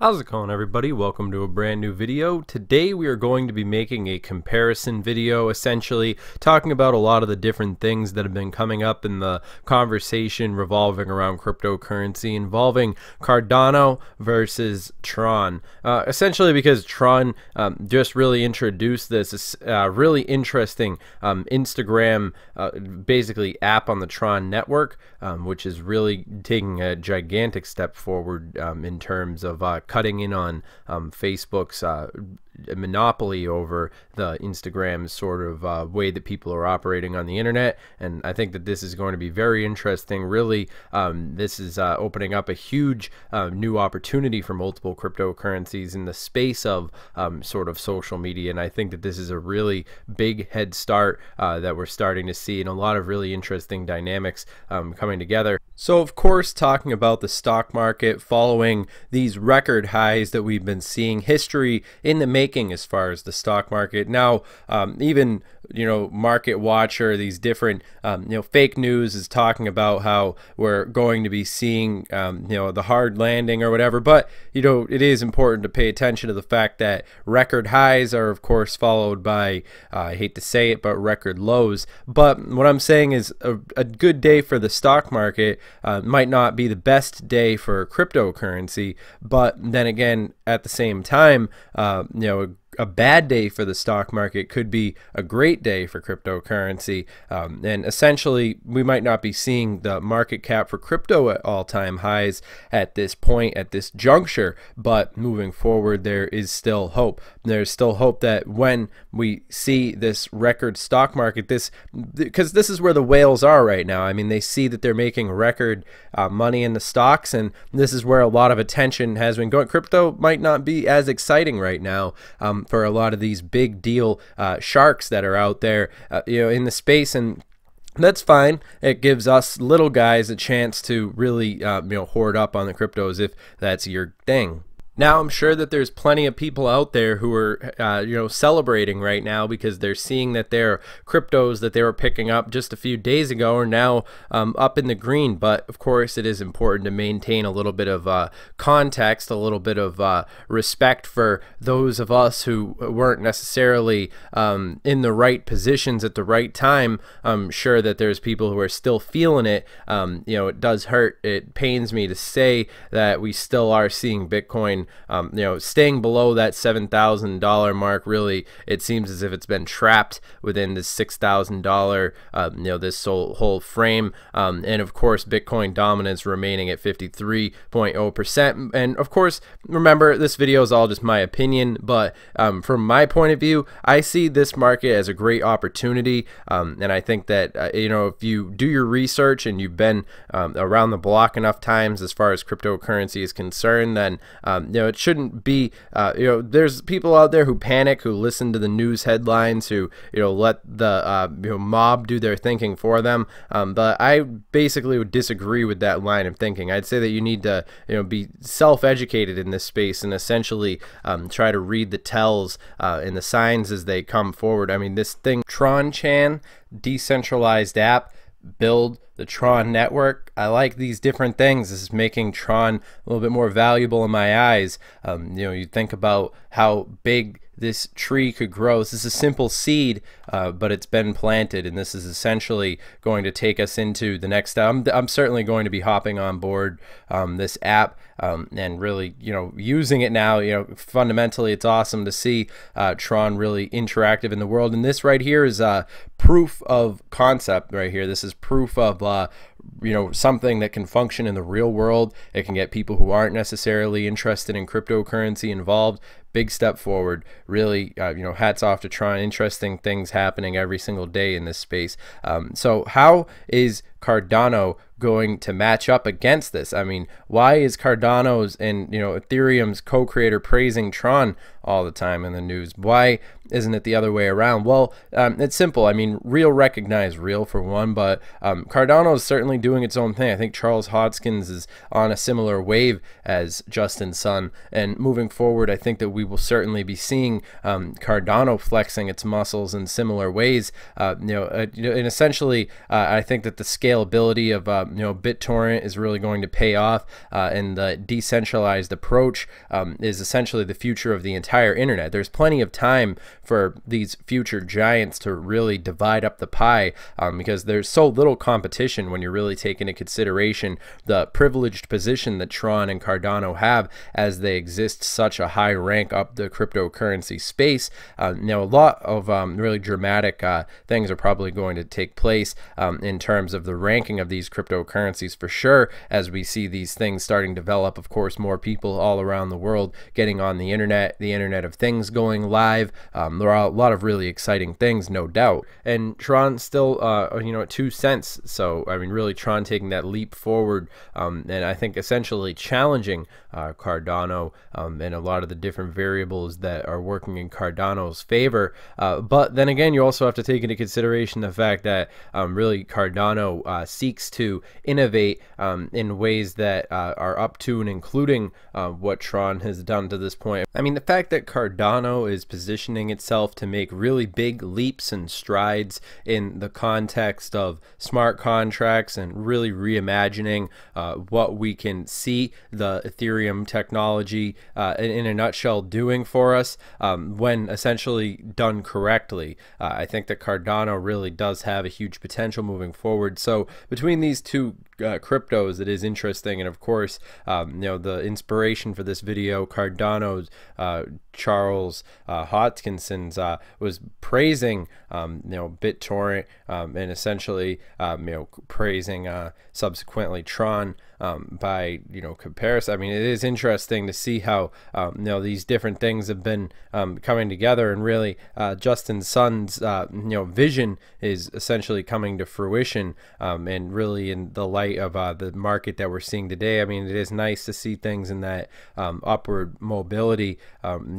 How's it going, everybody? Welcome to a brand new video. Today we are going to be making a comparison video, essentially talking about a lot of the different things that have been coming up in the conversation revolving around cryptocurrency, involving Cardano versus TRON. Essentially because TRON just really introduced this really interesting Instagram basically app on the TRON network, which is really taking a gigantic step forward in terms of cutting in on Facebook's monopoly over the Instagram sort of way that people are operating on the internet. And I think that this is going to be very interesting. Really, this is opening up a huge new opportunity for multiple cryptocurrencies in the space of sort of social media. And I think that this is a really big head start that we're starting to see, and a lot of really interesting dynamics coming together. So, of course, talking about the stock market following these record highs that we've been seeing, history in the making as far as the stock market. Now, even Market Watcher, these different fake news is talking about how we're going to be seeing the hard landing or whatever. But it is important to pay attention to the fact that record highs are, of course, followed by I hate to say it, but record lows. But what I'm saying is a good day for the stock market might not be the best day for cryptocurrency, but then again, at the same time, a bad day for the stock market could be a great day for cryptocurrency. And essentially, we might not be seeing the market cap for crypto at all-time highs at this point, at this juncture, but moving forward, there is still hope. There's still hope that when we see this record stock market, because this is where the whales are right now. I mean, they see that they're making record money in the stocks, and this is where a lot of attention has been going. Crypto might not be as exciting right now for a lot of these big deal sharks that are out there in the space, and that's fine. It gives us little guys a chance to really hoard up on the cryptos if that's your thing. Now, I'm sure that there's plenty of people out there who are, celebrating right now because they're seeing that their cryptos that they were picking up just a few days ago are now up in the green. But of course, it is important to maintain a little bit of context, a little bit of respect for those of us who weren't necessarily in the right positions at the right time. I'm sure that there's people who are still feeling it. It does hurt. It pains me to say that we still are seeing Bitcoin staying below that $7,000 mark. Really, it seems as if it's been trapped within this $6,000 this whole frame, and of course Bitcoin dominance remaining at 53.0%. and of course, remember, this video is all just my opinion, but from my point of view, I see this market as a great opportunity, and I think that if you do your research and you've been around the block enough times as far as cryptocurrency is concerned, then it shouldn't be, there's people out there who panic, who listen to the news headlines, who, let the, mob do their thinking for them. But I basically would disagree with that line of thinking. I'd say that you need to, be self-educated in this space and essentially try to read the tells and the signs as they come forward. I mean, this thing, TRON-chan, decentralized app, build the TRON network. I like these different things. This is making TRON a little bit more valuable in my eyes. You think about how big this tree could grow. This is a simple seed, but it's been planted, and this is essentially going to take us into the next step. I'm certainly going to be hopping on board this app and really, using it now. Fundamentally, it's awesome to see TRON really interactive in the world. And this right here is proof of concept right here. This is proof of something that can function in the real world. It can get people who aren't necessarily interested in cryptocurrency involved. Big step forward. Really, hats off to TRON. Interesting things happening every single day in this space. So how is Cardano going to match up against this? I mean, why is Cardano's and Ethereum's co-creator praising TRON all the time in the news? Why isn't it the other way around? Well, it's simple. I mean, real recognize real for one, but Cardano is certainly doing its own thing. I think Charles Hodgkins is on a similar wave as Justin Sun, and moving forward, I think that we will certainly be seeing Cardano flexing its muscles in similar ways. And essentially, I think that the scalability of BitTorrent is really going to pay off, and the decentralized approach is essentially the future of the entire internet. There's plenty of time for these future giants to really divide up the pie, because there's so little competition when you're really taking into consideration the privileged position that TRON and Cardano have, as they exist such a high rank up the cryptocurrency space. A lot of really dramatic things are probably going to take place in terms of the ranking of these cryptocurrencies, for sure, as we see these things starting to develop. Of course, more people all around the world getting on the Internet of Things going live. There are a lot of really exciting things, no doubt. And TRON still, at 2 cents. So, I mean, really TRON taking that leap forward, and I think essentially challenging Cardano and a lot of the different variables that are working in Cardano's favor. But then again, you also have to take into consideration the fact that really Cardano seeks to innovate in ways that are up to and including what TRON has done to this point. I mean, the fact that Cardano is positioning itself to make really big leaps and strides in the context of smart contracts and really reimagining what we can see the Ethereum technology in a nutshell doing for us, when essentially done correctly. I think that Cardano really does have a huge potential moving forward. So between these two cryptos, it is interesting. And of course, the inspiration for this video, Cardano's Charles Hodkinson's was praising BitTorrent, and essentially praising subsequently TRON by comparison. I mean, it is interesting to see how these different things have been coming together, and really Justin Sun's vision is essentially coming to fruition, and really in the light of the market that we're seeing today. I mean, it is nice to see things in that upward mobility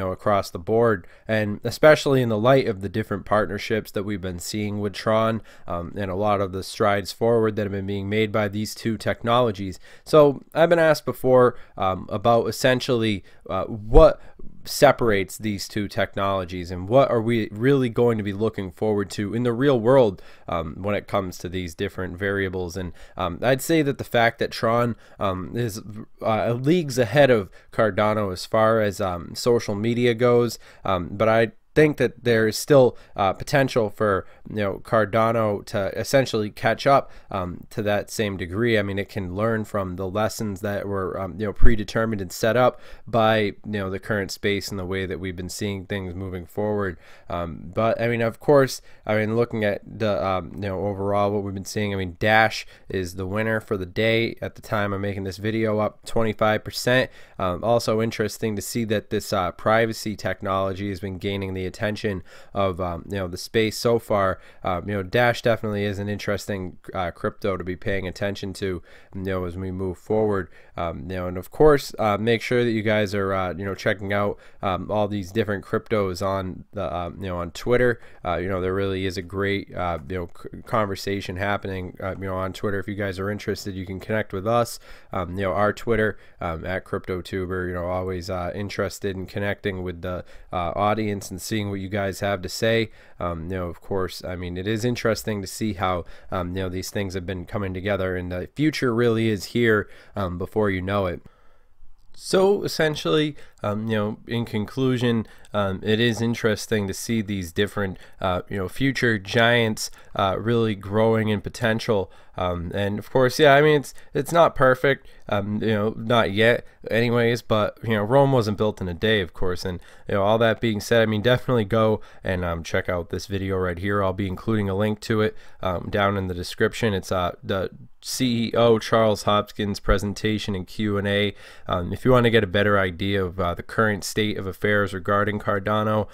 across the board, and especially in the light of the different partnerships that we've been seeing with TRON, and a lot of the strides forward that have been being made by these two technologies. So I've been asked before about essentially what separates these two technologies, and what are we really going to be looking forward to in the real world when it comes to these different variables. And I'd say that the fact that TRON is leagues ahead of Cardano as far as social media goes, but I think that there is still potential for Cardano to essentially catch up to that same degree. I mean, it can learn from the lessons that were predetermined and set up by the current space and the way that we've been seeing things moving forward. But I mean, of course, I mean, looking at the overall what we've been seeing, I mean, Dash is the winner for the day at the time I'm making this video, up 25%. Also interesting to see that this privacy technology has been gaining the attention of the space so far. Dash definitely is an interesting crypto to be paying attention to as we move forward. And of course, make sure that you guys are checking out all these different cryptos on the on Twitter. There really is a great conversation happening on Twitter. If you guys are interested, you can connect with us. Our Twitter at CryptoTuber. Always interested in connecting with the audience and seeing what you guys have to say. Of course, I mean, it is interesting to see how these things have been coming together, and the future really is here before you know it. So essentially, in conclusion, it is interesting to see these different, future giants really growing in potential. And of course, yeah, I mean, it's not perfect, not yet anyways, but, Rome wasn't built in a day, of course. And, all that being said, I mean, definitely go and check out this video right here. I'll be including a link to it down in the description. It's the CEO Charles Hopkins presentation and Q&A. If you want to get a better idea of the current state of affairs regarding Cardano,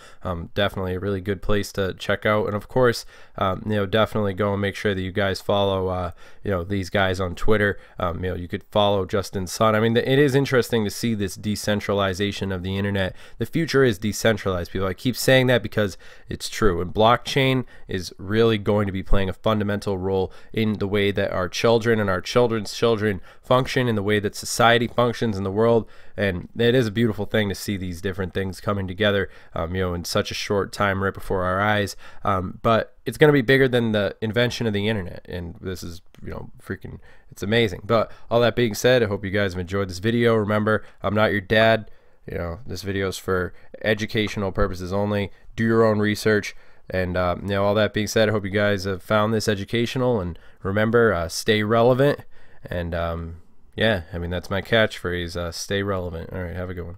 definitely a really good place to check out. And of course, definitely go and make sure that you guys follow these guys on Twitter. You could follow Justin Sun. I mean, it is interesting to see this decentralization of the internet. The future is decentralized, people. I keep saying that because it's true, and blockchain is really going to be playing a fundamental role in the way that our children and our children's children function, in the way that society functions in the world. And it is a beautiful thing to see these different things coming together. together, in such a short time right before our eyes. But it's going to be bigger than the invention of the internet, and this is, freaking, it's amazing. But all that being said, I hope you guys have enjoyed this video. Remember, I'm not your dad. This video is for educational purposes only. Do your own research. And all that being said, I hope you guys have found this educational, and remember, stay relevant. And yeah, I mean, that's my catchphrase, stay relevant. All right, have a good one.